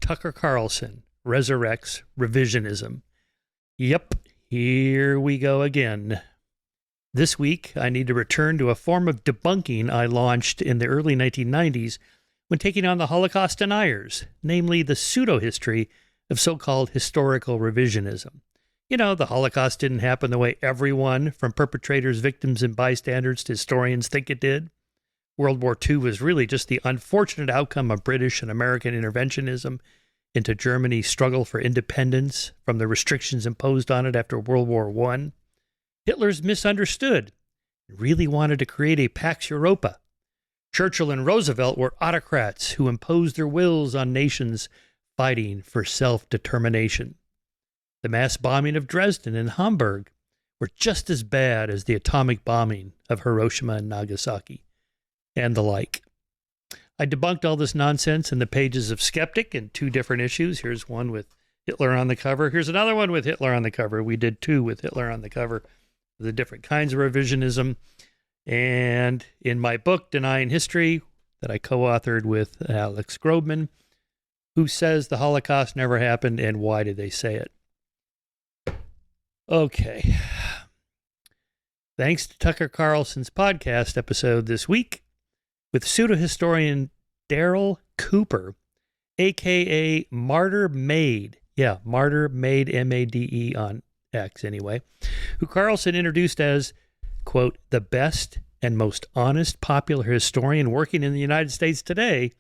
Tucker Carlson resurrects revisionism. Yep, here we go again. This week, I need to return to a form of debunking I launched in the early 1990s when taking on the Holocaust deniers, namely the pseudohistory of so-called historical revisionism. You know, the Holocaust didn't happen the way everyone, from perpetrators, victims, and bystanders to historians, think it did. World War II was really just the unfortunate outcome of British and American interventionism into Germany's struggle for independence from the restrictions imposed on it after World War I. Hitler's misunderstood and really wanted to create a Pax Europa. Churchill and Roosevelt were autocrats who imposed their wills on nations fighting for self-determination. The mass bombing of Dresden and Hamburg were just as bad as the atomic bombing of Hiroshima and Nagasaki, and the like. I debunked all this nonsense in the pages of Skeptic in 2 different issues. Here's one with Hitler on the cover. Here's another one with Hitler on the cover. We did 2 with Hitler on the cover, the different kinds of revisionism. And in my book, Denying History, that I co-authored with Alex Grobman, who says the Holocaust never happened and why did they say it? Okay. Thanks to Tucker Carlson's podcast episode this week with pseudohistorian Darryl Cooper, a.k.a. Martyr Made. Yeah, Martyr Made, M-A-D-E on X anyway, who Carlson introduced as, quote, the best and most honest popular historian working in the United States today.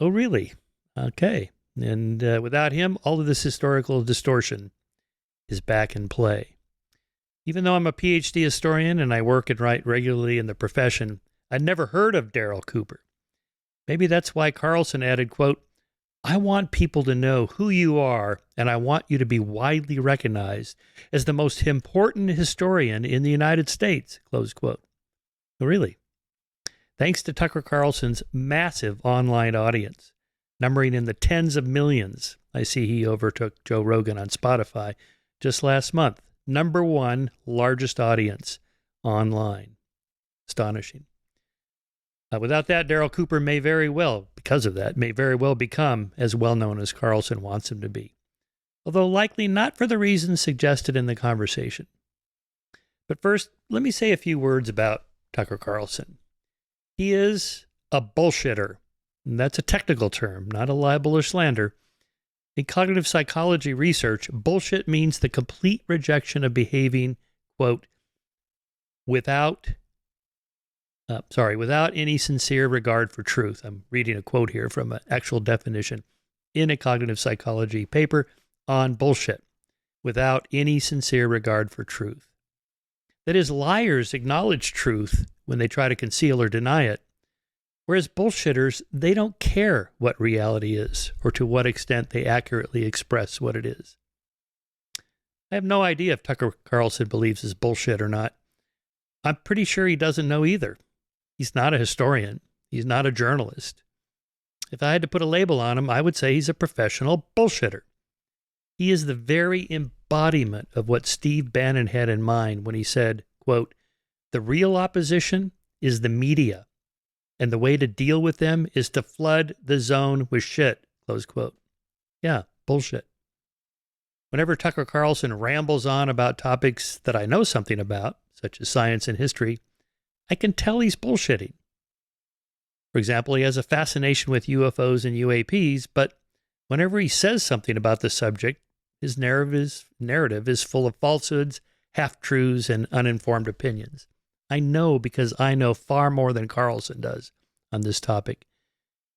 Oh, really? Okay. And without him, all of this historical distortion is back in play. Even though I'm a PhD historian and I work and write regularly in the profession, I'd never heard of Darryl Cooper. Maybe that's why Carlson added, quote, I want people to know who you are, and I want you to be widely recognized as the most important historian in the United States, close quote. Really? Thanks to Tucker Carlson's massive online audience, numbering in the tens of millions. I see he overtook Joe Rogan on Spotify just last month. #1 largest audience online. Astonishing. Without that, Darryl Cooper may very well become as well known as Carlson wants him to be, although likely not for the reasons suggested in the conversation. But first, let me say a few words about Tucker Carlson. He is a bullshitter. And that's a technical term, not a libel or slander. In cognitive psychology research, bullshit means the complete rejection of behaving, quote, without any sincere regard for truth. I'm reading a quote here from an actual definition in a cognitive psychology paper on bullshit. Without any sincere regard for truth. That is, liars acknowledge truth when they try to conceal or deny it, whereas bullshitters, they don't care what reality is or to what extent they accurately express what it is. I have no idea if Tucker Carlson believes is bullshit or not. I'm pretty sure he doesn't know either. He's not a historian. He's not a journalist. If I had to put a label on him, I would say he's a professional bullshitter. He is the very embodiment of what Steve Bannon had in mind when he said, quote, the real opposition is the media, and the way to deal with them is to flood the zone with shit, close quote. Yeah, bullshit. Whenever Tucker Carlson rambles on about topics that I know something about, such as science and history, I can tell he's bullshitting. For example, he has a fascination with UFOs and UAPs, but whenever he says something about the subject, his narrative is full of falsehoods, half-truths, and uninformed opinions. I know because I know far more than Carlson does on this topic.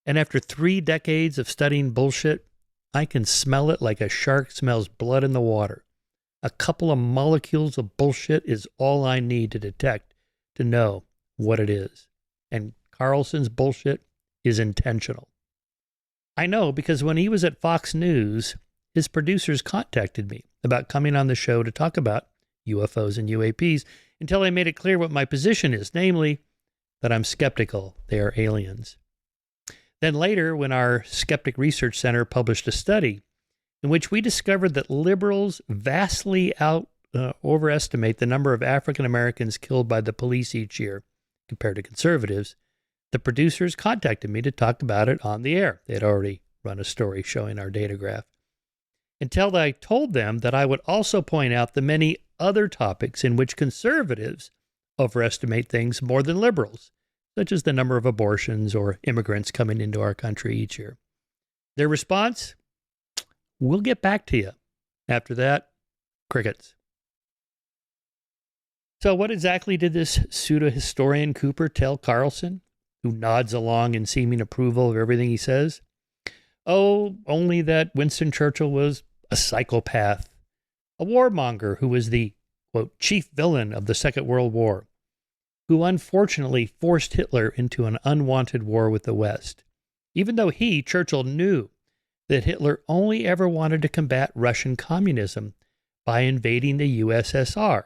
And after 3 decades of studying bullshit, I can smell it like a shark smells blood in the water. A couple of molecules of bullshit is all I need to detect to know what it is. And Carlson's bullshit is intentional. I know because when he was at Fox News, his producers contacted me about coming on the show to talk about UFOs and UAPs until I made it clear what my position is, namely that I'm skeptical they are aliens. Then later, when our Skeptic Research Center published a study in which we discovered that liberals vastly overestimate the number of African Americans killed by the police each year compared to conservatives, the producers contacted me to talk about it on the air. They had already run a story showing our data graph. Until I told them that I would also point out the many other topics in which conservatives overestimate things more than liberals, such as the number of abortions or immigrants coming into our country each year. Their response? We'll get back to you. After that, crickets. So what exactly did this pseudo-historian Cooper tell Carlson, who nods along in seeming approval of everything he says? Oh, only that Winston Churchill was a psychopath, a warmonger who was the, quote, chief villain of the Second World War, who unfortunately forced Hitler into an unwanted war with the West, even though he, Churchill, knew that Hitler only ever wanted to combat Russian communism by invading the USSR.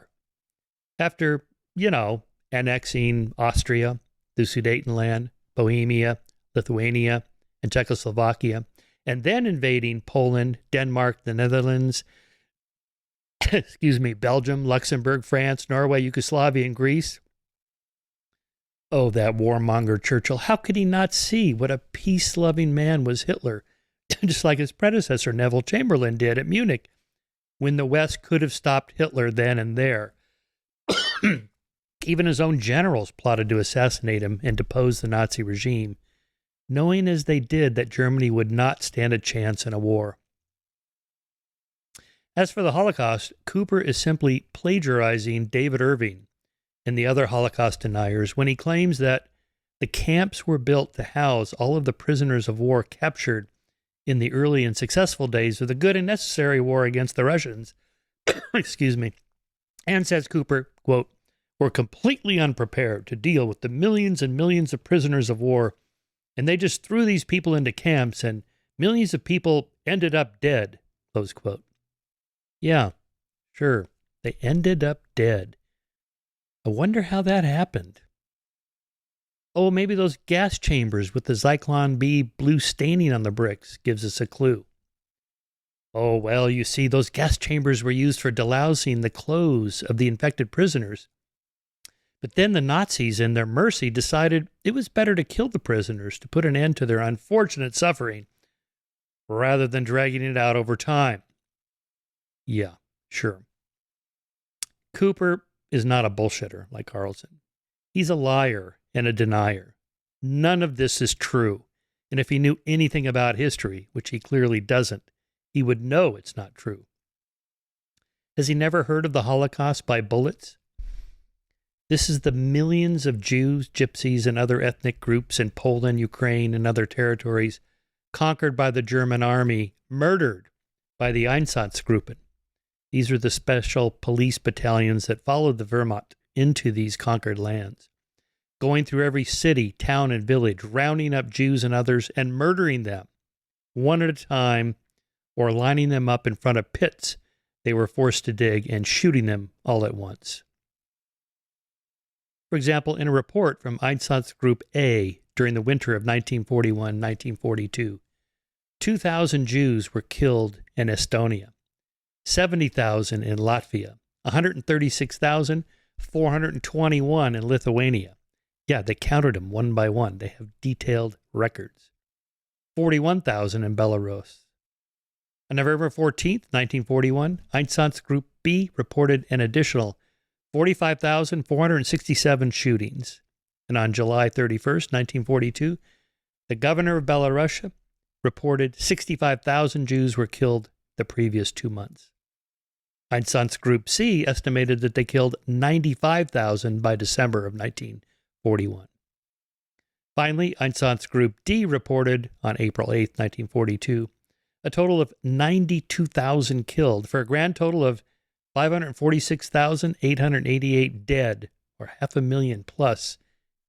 After, annexing Austria, the Sudetenland, Bohemia, Lithuania, and Czechoslovakia, and then invading Poland, Denmark, the Netherlands, Belgium, Luxembourg, France, Norway, Yugoslavia, and Greece. Oh, that warmonger Churchill. How could he not see what a peace-loving man was Hitler, just like his predecessor Neville Chamberlain did at Munich, when the West could have stopped Hitler then and there. Even his own generals plotted to assassinate him and depose the Nazi regime, knowing as they did that Germany would not stand a chance in a war. As for the Holocaust, Cooper is simply plagiarizing David Irving and the other Holocaust deniers when he claims that the camps were built to house all of the prisoners of war captured in the early and successful days of the good and necessary war against the Russians. And says Cooper, quote, were completely unprepared to deal with the millions and millions of prisoners of war, and they just threw these people into camps, and millions of people ended up dead, close quote. Yeah, sure, they ended up dead. I wonder how that happened. Oh, maybe those gas chambers with the Zyklon B blue staining on the bricks gives us a clue. Oh, well, you see, those gas chambers were used for delousing the clothes of the infected prisoners. But then the Nazis, in their mercy, decided it was better to kill the prisoners to put an end to their unfortunate suffering, rather than dragging it out over time. Yeah, sure. Cooper is not a bullshitter like Carlson. He's a liar and a denier. None of this is true. And if he knew anything about history, which he clearly doesn't, he would know it's not true. Has he never heard of the Holocaust by bullets? This is the millions of Jews, Gypsies, and other ethnic groups in Poland, Ukraine, and other territories conquered by the German army, murdered by the Einsatzgruppen. These are the special police battalions that followed the Wehrmacht into these conquered lands, going through every city, town, and village, rounding up Jews and others and murdering them one at a time, or lining them up in front of pits they were forced to dig and shooting them all at once. For example, in a report from Einsatzgruppe A during the winter of 1941-1942, 2,000 Jews were killed in Estonia, 70,000 in Latvia, 136,421 in Lithuania. Yeah, they counted them one by one. They have detailed records. 41,000 in Belarus. On November 14th, 1941, Einsatzgruppe B reported an additional 45,467 shootings. And on July 31st, 1942, the governor of Belarus reported 65,000 Jews were killed the previous 2 months. Einsatzgruppe C estimated that they killed 95,000 by December of 1941. Finally, Einsatzgruppe D reported on April 8, 1942, a total of 92,000 killed for a grand total of 546,888 dead, or 500,000 plus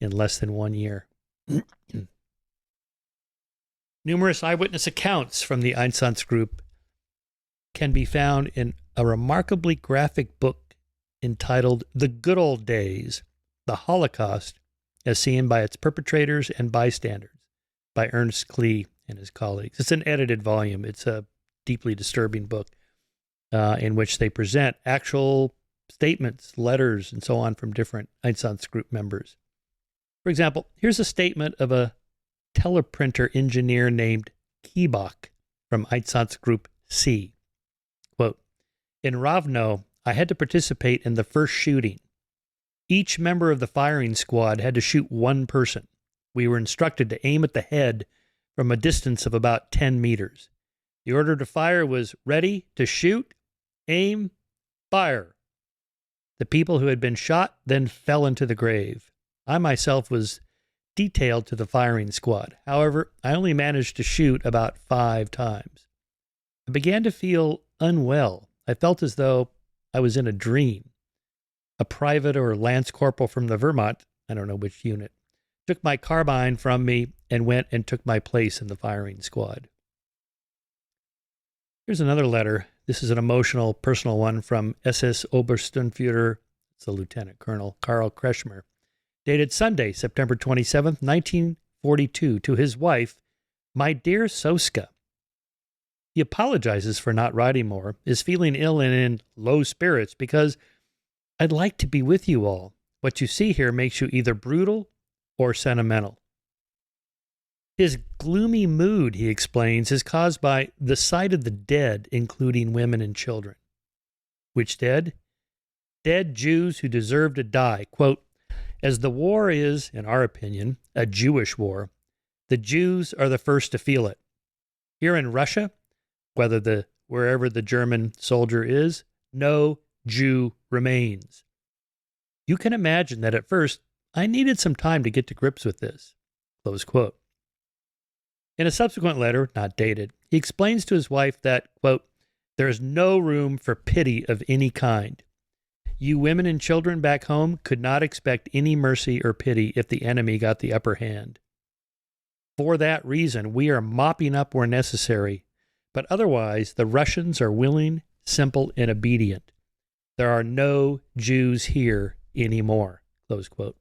in less than 1 year. Numerous eyewitness accounts from the Einsatzgruppe can be found in a remarkably graphic book entitled The Good Old Days, The Holocaust, as seen by its perpetrators and bystanders, by Ernst Klee and his colleagues. It's an edited volume. It's a deeply disturbing book in which they present actual statements, letters, and so on from different Einsatzgruppe members. For example, here's a statement of a teleprinter engineer named Kiebach from Einsatzgruppe C. Quote, in Ravno, I had to participate in the first shooting. Each member of the firing squad had to shoot one person. We were instructed to aim at the head from a distance of about 10 meters. The order to fire was ready to shoot, aim, fire. The people who had been shot then fell into the grave. I myself was detailed to the firing squad. However, I only managed to shoot about 5 times. I began to feel unwell. I felt as though I was in a dream. A private or lance corporal from the Vermont, I don't know which unit, took my carbine from me and went and took my place in the firing squad. Here's another letter. This is an emotional, personal one from SS Obersturmführer, it's a Lieutenant Colonel, Karl Kretschmer, dated Sunday, September 27th, 1942, to his wife, my dear Soska. He apologizes for not writing more, is feeling ill and in low spirits because I'd like to be with you all. What you see here makes you either brutal or sentimental. His gloomy mood, he explains, is caused by the sight of the dead, including women and children. Which dead? Dead Jews who deserve to die. Quote, as the war is, in our opinion, a Jewish war, the Jews are the first to feel it. Here in Russia, wherever the German soldier is, no Jew remains. You can imagine that at first, I needed some time to get to grips with this. Close quote. In a subsequent letter, not dated, he explains to his wife that, quote, there is no room for pity of any kind. You women and children back home could not expect any mercy or pity if the enemy got the upper hand. For that reason, we are mopping up where necessary, but otherwise the Russians are willing, simple, and obedient. There are no Jews here anymore. Close quote.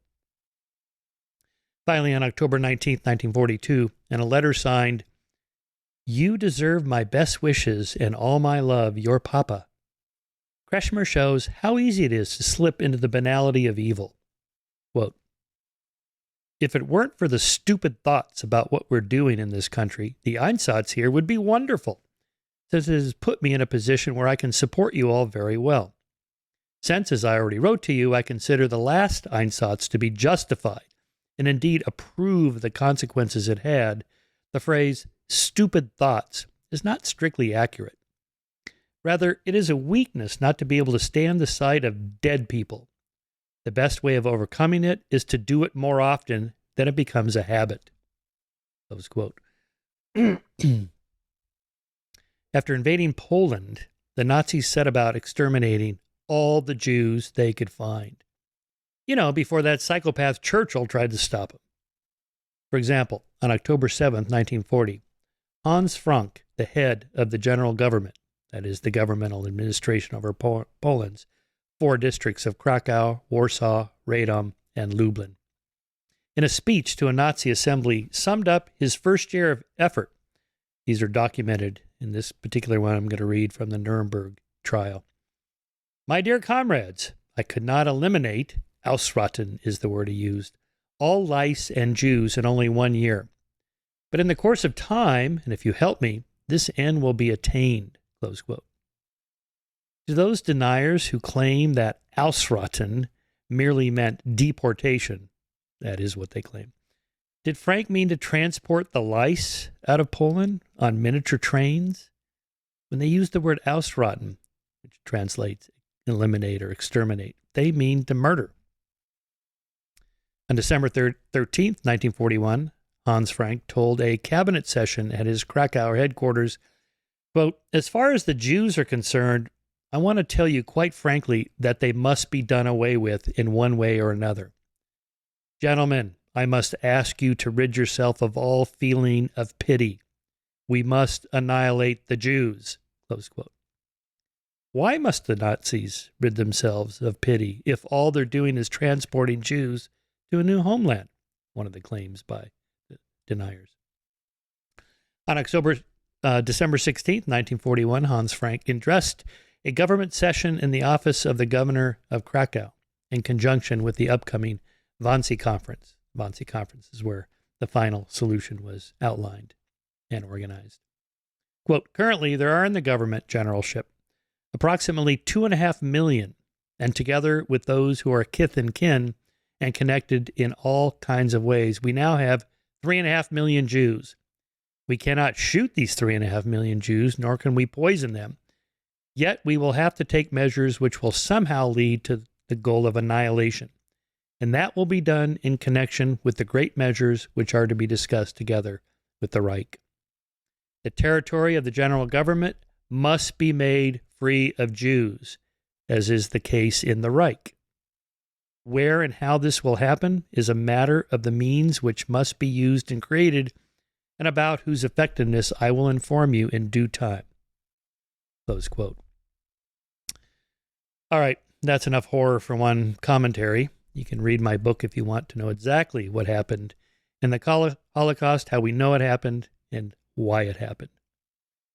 Finally, on October 19th, 1942, in a letter signed, you deserve my best wishes and all my love, your Papa. Kretschmer shows how easy it is to slip into the banality of evil. Quote, if it weren't for the stupid thoughts about what we're doing in this country, the Einsatz here would be wonderful, since it has put me in a position where I can support you all very well. Since, as I already wrote to you, I consider the last Einsatz to be justified, and indeed approve the consequences it had, the phrase stupid thoughts is not strictly accurate. Rather, it is a weakness not to be able to stand the sight of dead people. The best way of overcoming it is to do it more often than it becomes a habit. Close quote. After invading Poland, the Nazis set about exterminating all the Jews they could find. You know, before that psychopath Churchill tried to stop them. For example, on October 7th, 1940, Hans Frank, the head of the general government, that is the governmental administration over Poland's 4 districts of Krakow, Warsaw, Radom, and Lublin, in a speech to a Nazi assembly, summed up his first year of effort. These are documented in this particular one I'm going to read from the Nuremberg trial. My dear comrades, I could not eliminate, ausrotten is the word he used, all lice and Jews in only 1 year. But in the course of time, and if you help me, this end will be attained. Close quote. To those deniers who claim that ausrotten merely meant deportation, that is what they claim, did Frank mean to transport the lice out of Poland on miniature trains? When they use the word ausrotten, which translates eliminate or exterminate, they mean to murder. On December 13th, 1941, Hans Frank told a cabinet session at his Krakow headquarters, quote, as far as the Jews are concerned, I want to tell you quite frankly that they must be done away with in one way or another. Gentlemen, I must ask you to rid yourself of all feeling of pity. We must annihilate the Jews. Close quote. Why must the Nazis rid themselves of pity if all they're doing is transporting Jews to a new homeland? One of the claims by the deniers. On December 16th, 1941, Hans Frank addressed a government session in the office of the governor of Krakow in conjunction with the upcoming Wannsee Conference. Wannsee Conference is where the final solution was outlined and organized. Quote, currently, there are in the government generalship approximately 2.5 million, and together with those who are kith and kin and connected in all kinds of ways, we now have 3.5 million Jews. We cannot shoot these 3.5 million Jews, nor can we poison them. Yet we will have to take measures which will somehow lead to the goal of annihilation. And that will be done in connection with the great measures which are to be discussed together with the Reich. The territory of the general government must be made free of Jews, as is the case in the Reich. Where and how this will happen is a matter of the means which must be used and created, and about whose effectiveness I will inform you in due time. Close quote. All right, that's enough horror for one commentary. You can read my book if you want to know exactly what happened in the Holocaust, how we know it happened, and why it happened.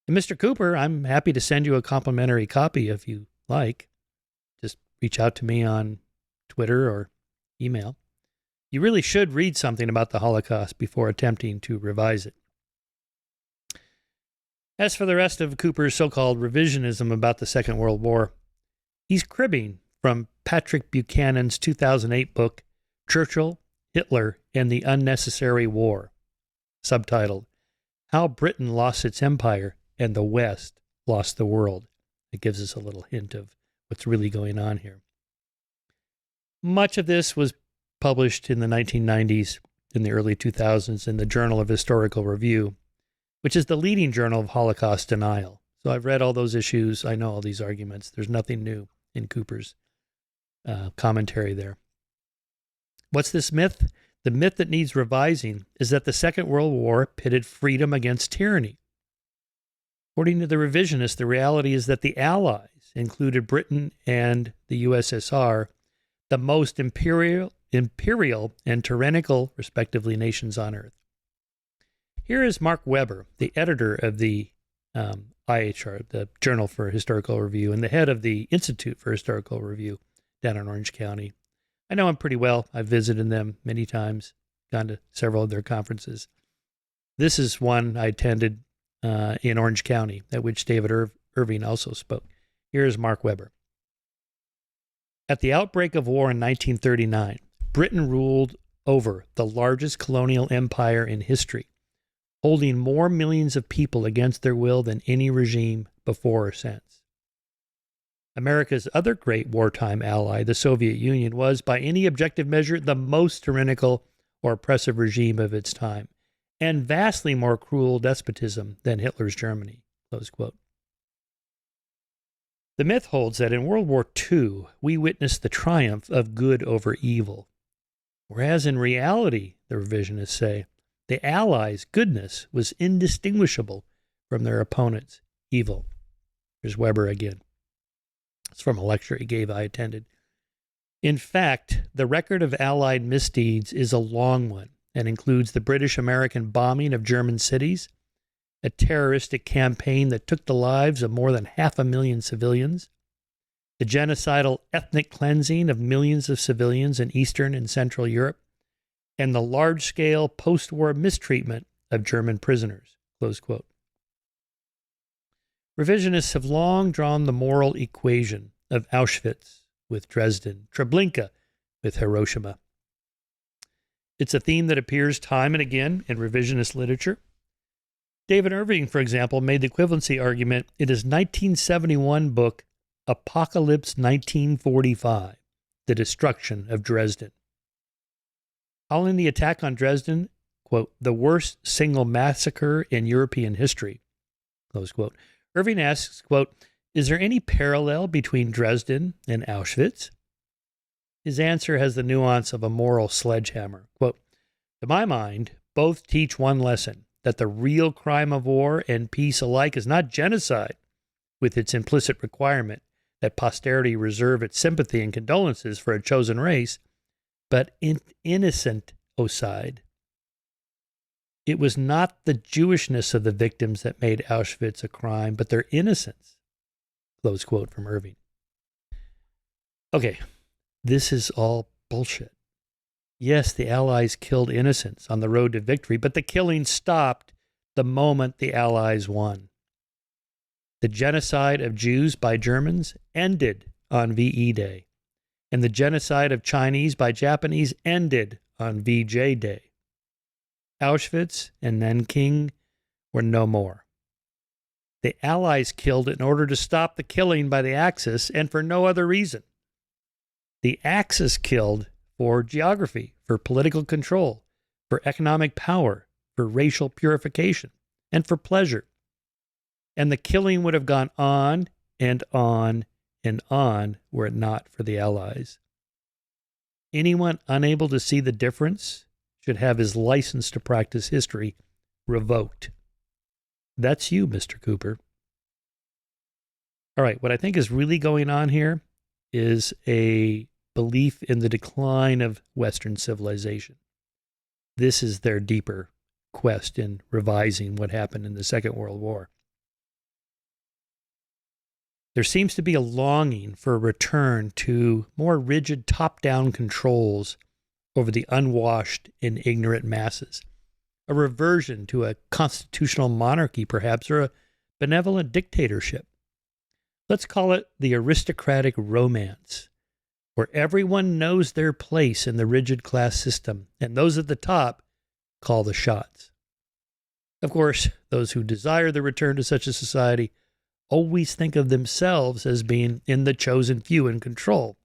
And Mr. Cooper, I'm happy to send you a complimentary copy if you like. Just reach out to me on Twitter or email. You really should read something about the Holocaust before attempting to revise it. As for the rest of Cooper's so-called revisionism about the Second World War, he's cribbing from Patrick Buchanan's 2008 book, Churchill, Hitler, and the Unnecessary War, subtitled, How Britain Lost Its Empire and the West Lost the World. It gives us a little hint of what's really going on here. Much of this was published in the 1990s, in the early 2000s, in the Journal of Historical Review, which is the leading journal of Holocaust denial. So I've read all those issues. I know all these arguments. There's nothing new in Cooper's commentary there. What's this myth? The myth that needs revising is that the Second World War pitted freedom against tyranny. According to the revisionists, the reality is that the Allies included Britain and the USSR, the most imperial and tyrannical, respectively, nations on Earth. Here is Mark Weber, the editor of the IHR, the Journal for Historical Review, and the head of the Institute for Historical Review down in Orange County. I know him pretty well. I've visited them many times, gone to several of their conferences. This is one I attended in Orange County, at which David Irving also spoke. Here is Mark Weber. At the outbreak of war in 1939, Britain ruled over the largest colonial empire in history, holding more millions of people against their will than any regime before or since. America's other great wartime ally, the Soviet Union, was, by any objective measure, the most tyrannical or oppressive regime of its time, and vastly more cruel despotism than Hitler's Germany. Close quote. The myth holds that in World War II, we witnessed the triumph of good over evil, whereas in reality, the revisionists say, the Allies' goodness was indistinguishable from their opponents' evil. Here's Weber again. It's from a lecture he gave I attended. In fact, the record of Allied misdeeds is a long one and includes the British-American bombing of German cities, a terroristic campaign that took the lives of more than 500,000 civilians, the genocidal ethnic cleansing of millions of civilians in Eastern and Central Europe, and the large-scale post-war mistreatment of German prisoners. Close quote. Revisionists have long drawn the moral equation of Auschwitz with Dresden, Treblinka with Hiroshima. It's a theme that appears time and again in revisionist literature. David Irving, for example, made the equivalency argument in his 1971 book, Apocalypse 1945, The Destruction of Dresden. Calling the attack on Dresden, quote, the worst single massacre in European history, close quote. Irving asks, quote, is there any parallel between Dresden and Auschwitz? His answer has the nuance of a moral sledgehammer. Quote, to my mind, both teach one lesson, that the real crime of war and peace alike is not genocide, with its implicit requirement that posterity reserve its sympathy and condolences for a chosen race, but innocent ocide. It was not the Jewishness of the victims that made Auschwitz a crime, but their innocence. Close quote from Irving. Okay, this is all bullshit. Yes, the Allies killed innocents on the road to victory, but the killing stopped the moment the Allies won. The genocide of Jews by Germans ended on VE Day, and the genocide of Chinese by Japanese ended on VJ Day. Auschwitz and Nanking were no more. The Allies killed in order to stop the killing by the Axis and for no other reason. The Axis killed for geography, for political control, for economic power, for racial purification, and for pleasure. And the killing would have gone on and on and on were it not for the Allies. Anyone unable to see the difference should have his license to practice history revoked. That's you, Mr. Cooper. All right, what I think is really going on here is a belief in the decline of Western civilization. This is their deeper quest in revising what happened in the Second World War. There seems to be a longing for a return to more rigid top-down controls over the unwashed and ignorant masses, a reversion to a constitutional monarchy perhaps, or a benevolent dictatorship. Let's call it the aristocratic romance, where everyone knows their place in the rigid class system, and those at the top call the shots. Of course, those who desire the return to such a society always think of themselves as being in the chosen few in control.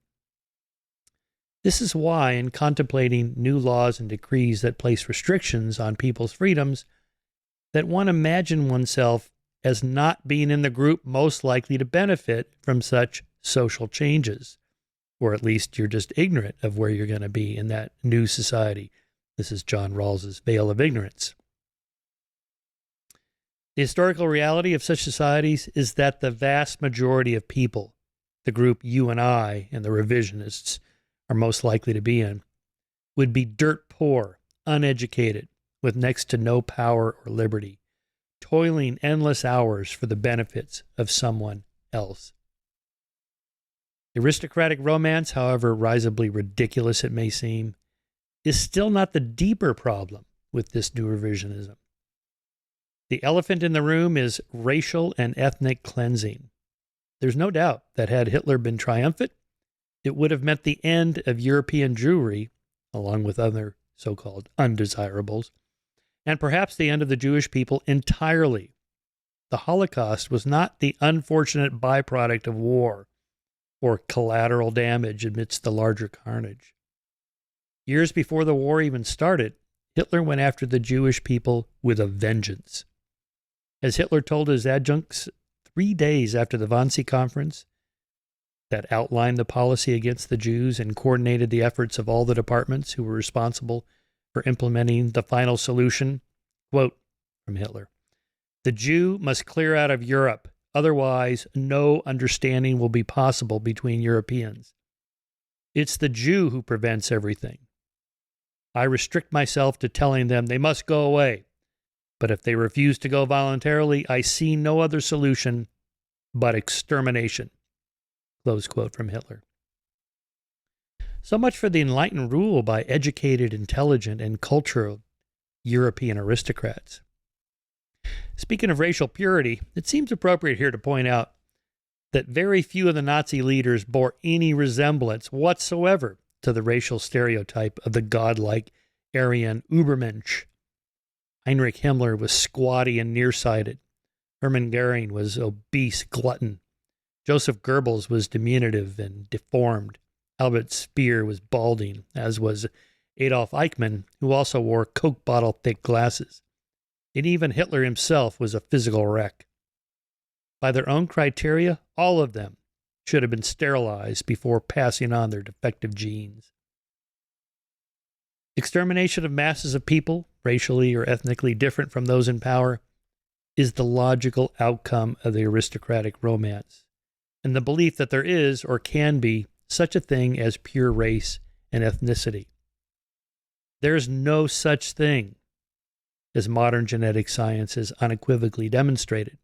This is why, in contemplating new laws and decrees that place restrictions on people's freedoms, that one imagine oneself as not being in the group most likely to benefit from such social changes, or at least you're just ignorant of where you're going to be in that new society. This is John Rawls's veil of ignorance. The historical reality of such societies is that the vast majority of people, the group you and I and the revisionists are most likely to be in, would be dirt poor, uneducated, with next to no power or liberty, toiling endless hours for the benefits of someone else. The aristocratic romance, however risibly ridiculous it may seem, is still not the deeper problem with this new revisionism. The elephant in the room is racial and ethnic cleansing. There's no doubt that had Hitler been triumphant, it would have meant the end of European Jewry, along with other so-called undesirables, and perhaps the end of the Jewish people entirely. The Holocaust was not the unfortunate byproduct of war or collateral damage amidst the larger carnage. Years before the war even started, Hitler went after the Jewish people with a vengeance. As Hitler told his adjuncts 3 days after the Wannsee Conference that outlined the policy against the Jews and coordinated the efforts of all the departments who were responsible for implementing the final solution, quote from Hitler, "The Jew must clear out of Europe, otherwise no understanding will be possible between Europeans. It's the Jew who prevents everything. I restrict myself to telling them they must go away. But if they refuse to go voluntarily, I see no other solution but extermination." Close quote from Hitler. So much for the enlightened rule by educated, intelligent, and cultural European aristocrats. Speaking of racial purity, it seems appropriate here to point out that very few of the Nazi leaders bore any resemblance whatsoever to the racial stereotype of the godlike Aryan Übermensch. Heinrich Himmler was squatty and nearsighted. Hermann Goering was obese glutton. Joseph Goebbels was diminutive and deformed. Albert Speer was balding, as was Adolf Eichmann, who also wore Coke bottle-thick glasses. And even Hitler himself was a physical wreck. By their own criteria, all of them should have been sterilized before passing on their defective genes. Extermination of masses of people, racially or ethnically different from those in power, is the logical outcome of the aristocratic romance, and the belief that there is or can be such a thing as pure race and ethnicity. There is no such thing, as modern genetic science has unequivocally demonstrated.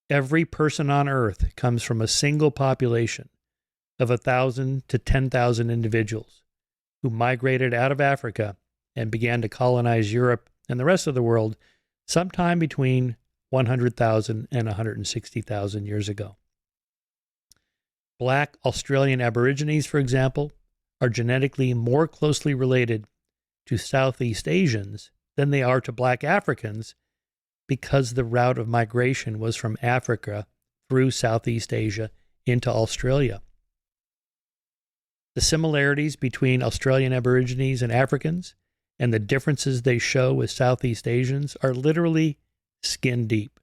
Every person on Earth comes from a single population of 1,000 to 10,000 individuals who migrated out of Africa and began to colonize Europe and the rest of the world sometime between 100,000 and 160,000 years ago. Black Australian Aborigines, for example, are genetically more closely related to Southeast Asians than they are to Black Africans because the route of migration was from Africa through Southeast Asia into Australia. The similarities between Australian Aborigines and Africans and the differences they show with Southeast Asians are literally skin deep.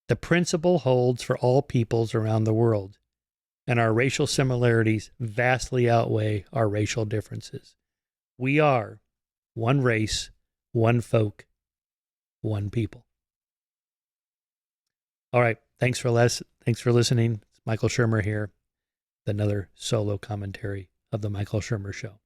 The principle holds for all peoples around the world, and our racial similarities vastly outweigh our racial differences. We are one race, one folk, one people. All right, thanks for listening. It's Michael Shermer here with another solo commentary of The Michael Shermer Show.